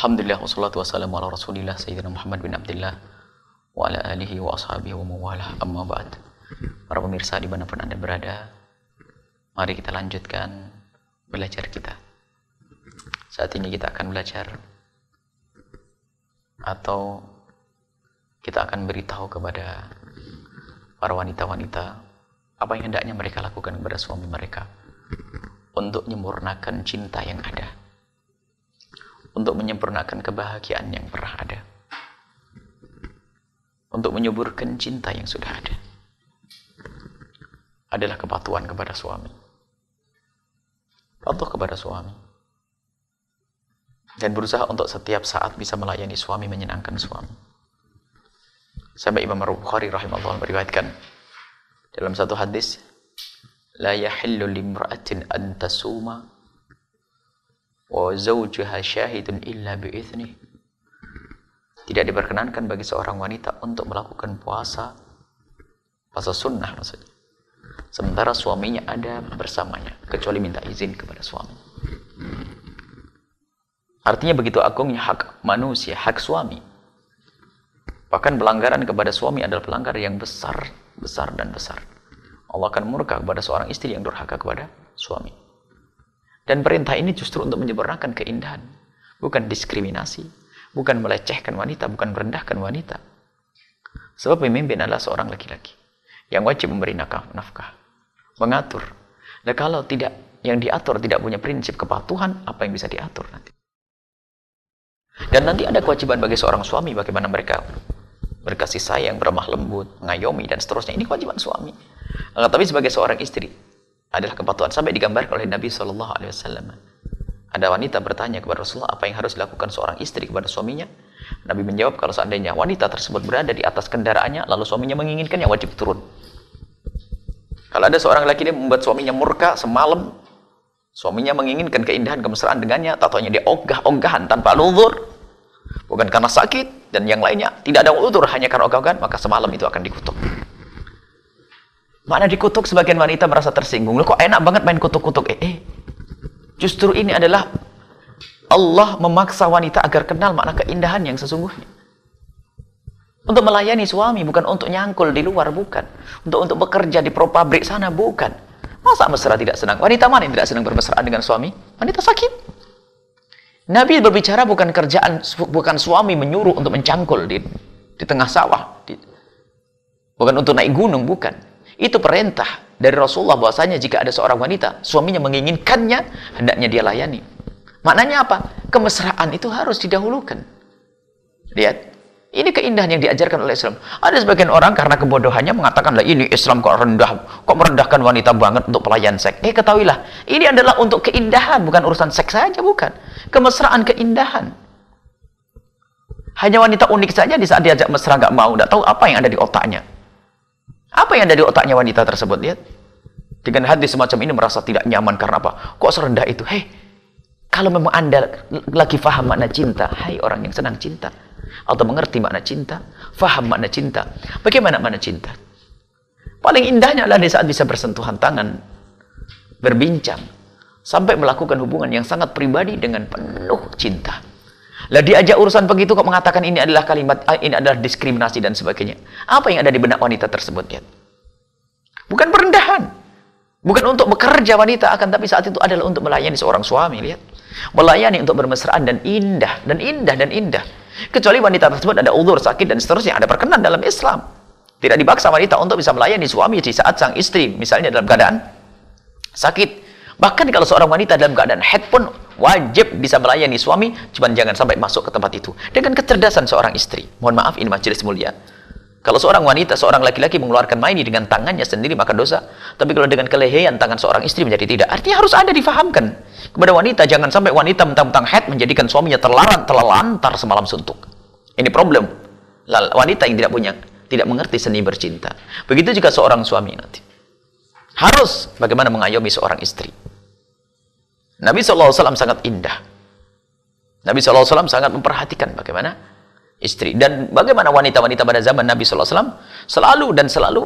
Alhamdulillah wassalatu wassalamu ala rasulillah Sayyidina Muhammad bin Abdullah wa ala alihi wa ashabihi wa mawalah, amma ba'd. Para pemirsa dimanapun Anda berada, mari kita lanjutkan belajar kita. Saat ini kita akan belajar atau kita akan beritahu kepada para wanita-wanita apa yang hendaknya mereka lakukan kepada suami mereka untuk menyempurnakan cinta yang ada, untuk menyempurnakan kebahagiaan yang pernah ada, untuk menyuburkan cinta yang sudah ada. Adalah kepatuhan kepada suami, patuh kepada suami, dan berusaha untuk setiap saat bisa melayani suami, menyenangkan suami. Sampai Imam Bukhari rahimahullah meriwayatkan dalam satu hadis, la yahillu limra'atin an tasuma wa zawjuha syahidun illa bi'ithnih. Tidak diperkenankan bagi seorang wanita untuk melakukan puasa sunnah maksudnya, sementara suaminya ada bersamanya, kecuali minta izin kepada suami. Artinya begitu agungnya hak manusia, hak suami. Bahkan pelanggaran kepada suami adalah pelanggaran yang besar dan besar. Allah akan murka kepada seorang istri yang durhaka kepada suami. Dan perintah ini justru untuk menyempurnakan keindahan, bukan diskriminasi, bukan melecehkan wanita, bukan merendahkan wanita. Sebab pemimpin adalah seorang laki-laki yang wajib memberi nafkah, mengatur. Dan kalau tidak, yang diatur tidak punya prinsip kepatuhan, apa yang bisa diatur nanti? Dan nanti ada kewajiban bagi seorang suami, bagaimana mereka berkasih sayang, berlemah lembut, mengayomi, dan seterusnya. Ini kewajiban suami. Tapi sebagai seorang istri adalah kepatuhan. Sampai digambarkan oleh Nabi SAW. Ada wanita bertanya kepada Rasulullah, apa yang harus dilakukan seorang istri kepada suaminya? Nabi menjawab, kalau seandainya wanita tersebut berada di atas kendaraannya, lalu suaminya menginginkan, yang wajib turun. Kalau ada seorang laki dia membuat suaminya murka semalam, suaminya menginginkan keindahan, kemesraan dengannya, tatonya dia ogah-ogahan tanpa uzur, bukan karena sakit dan yang lainnya, tidak ada uzur, hanya karena ogah-ogahan, maka semalam itu akan dikutuk. Mana dikutuk, sebagian wanita merasa tersinggung. Loh, kok enak banget main kutuk-kutuk? Justru ini adalah Allah memaksa wanita agar kenal makna keindahan yang sesungguhnya. Untuk melayani suami, bukan untuk nyangkul di luar, bukan. Untuk bekerja di pabrik sana, bukan. Masa mesra tidak senang? Wanita mana yang tidak senang bermesraan dengan suami? Wanita sakit. Nabi berbicara bukan kerjaan, bukan suami menyuruh untuk mencangkul di tengah sawah. Bukan untuk naik gunung, bukan. Itu perintah dari Rasulullah bahwasanya jika ada seorang wanita, suaminya menginginkannya, hendaknya dia layani. Maknanya apa? Kemesraan itu harus didahulukan. Lihat, ini keindahan yang diajarkan oleh Islam. Ada sebagian orang karena kebodohannya mengatakan, lah ini Islam kok merendahkan wanita banget untuk pelayan seks. Ketahuilah, ini adalah untuk keindahan, bukan urusan seks saja, bukan. Kemesraan, keindahan. Hanya wanita unik saja di saat diajak mesra nggak mau, nggak tahu apa yang ada di otaknya. Apa yang ada di otaknya wanita tersebut? Lihat. Dengan hadis semacam ini merasa tidak nyaman karena apa? Kok serendah itu? Kalau memang Anda lagi faham makna cinta, hai orang yang senang cinta, atau mengerti makna cinta, faham makna cinta. Bagaimana makna cinta? Paling indahnya adalah di saat bisa bersentuhan tangan, berbincang, sampai melakukan hubungan yang sangat pribadi dengan penuh cinta. Lah diajak urusan begitu kok mengatakan ini adalah kalimat, ini adalah diskriminasi dan sebagainya. Apa yang ada di benak wanita tersebut? Lihat. Bukan perendahan, bukan untuk bekerja wanita, akan tapi saat itu adalah untuk melayani seorang suami. Lihat, melayani untuk bermesraan dan indah dan indah dan indah. Kecuali wanita tersebut ada uzur, sakit dan seterusnya, ada perkenan dalam Islam. Tidak dipaksa wanita untuk bisa melayani suami di saat sang istri misalnya dalam keadaan sakit. Bahkan kalau seorang wanita dalam keadaan haid pun wajib bisa melayani suami, cuman jangan sampai masuk ke tempat itu. Dengan kecerdasan seorang istri. Mohon maaf, ini majelis mulia. Kalau seorang wanita, seorang laki-laki mengeluarkan maini dengan tangannya sendiri maka dosa. Tapi kalau dengan kelehean tangan seorang istri menjadi tidak. Artinya harus ada difahamkan kepada wanita. Jangan sampai wanita mentang-mentang haid menjadikan suaminya terlantar semalam suntuk. Ini problem. Wanita yang tidak mengerti seni bercinta. Begitu juga seorang suami nanti. Harus bagaimana mengayomi seorang istri. Nabi SAW sangat indah. Nabi SAW sangat memperhatikan bagaimana istri. Dan bagaimana wanita-wanita pada zaman Nabi SAW selalu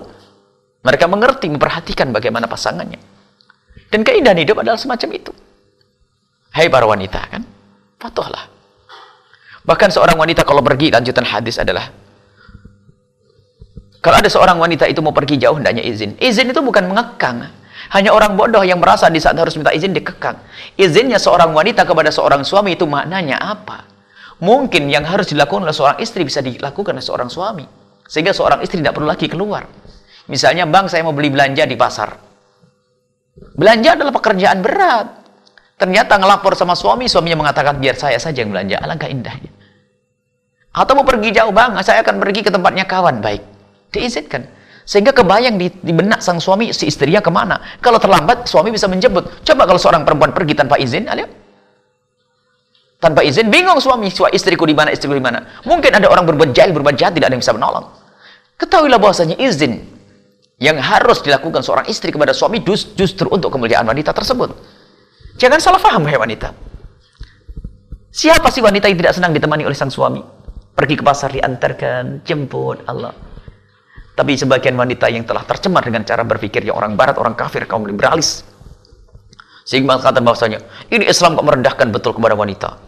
mereka mengerti, memperhatikan bagaimana pasangannya. Dan keindahan hidup adalah semacam itu. Hai para wanita, kan? Patuhlah. Bahkan seorang wanita kalau pergi, lanjutan hadis adalah, kalau ada seorang wanita itu mau pergi jauh, hendaknya izin. Izin itu bukan mengekang. Hanya orang bodoh yang merasa di saat harus minta izin dikekang. Izinnya seorang wanita kepada seorang suami itu maknanya apa? Mungkin yang harus dilakukan oleh seorang istri bisa dilakukan oleh seorang suami. Sehingga seorang istri tidak perlu lagi keluar. Misalnya, bang, saya mau beli belanja di pasar. Belanja adalah pekerjaan berat. Ternyata ngelapor sama suami, suaminya mengatakan, biar saya saja yang belanja. Alangkah indahnya. Atau mau pergi jauh, bang, saya akan pergi ke tempatnya kawan. Baik, diizinkan. Sehingga kebayang di benak sang suami, si istrinya kemana. Kalau terlambat, suami bisa menjemput. Coba kalau seorang perempuan pergi tanpa izin, ayo. Tanpa izin, bingung suami, istriku di mana, istriku di mana. Mungkin ada orang berbuat jahil, berbuat jahat, tidak ada yang bisa menolong. Ketahuilah bahwasanya izin yang harus dilakukan seorang istri kepada suami justru untuk kemuliaan wanita tersebut. Jangan salah paham, hai wanita. Siapa sih wanita yang tidak senang ditemani oleh sang suami? Pergi ke pasar diantarkan, jemput, Allah. Tapi sebagian wanita yang telah tercemar dengan cara berpikir yang orang barat, orang kafir, kaum liberalis, sehingga mengatakan bahwasanya ini Islam kok merendahkan betul kepada wanita.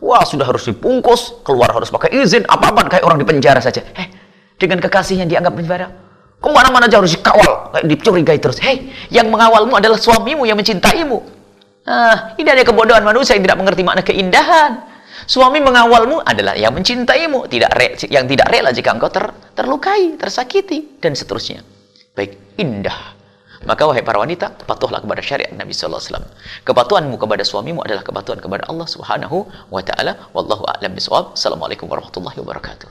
Wah, sudah harus dibungkus, keluar harus pakai izin, apa-apa kayak orang di penjara saja. Dengan kekasihnya dianggap penjara. Kemana-mana aja harus dikawal, kayak dicurigai terus. Yang mengawalmu adalah suamimu yang mencintaimu. Ini ada kebodohan manusia yang tidak mengerti makna keindahan. Suami mengawalmu adalah yang mencintaimu, yang tidak rela jika engkau terlukai, tersakiti, dan seterusnya. Baik, indah. Maka wahai para wanita, patuhlah kepada syariat Nabi sallallahu alaihi wasallam. Kepatuhanmu kepada suamimu adalah kepatuhan kepada Allah Subhanahu wa taala. Wallahu a'lam bishawab. Assalamualaikum warahmatullahi wabarakatuh.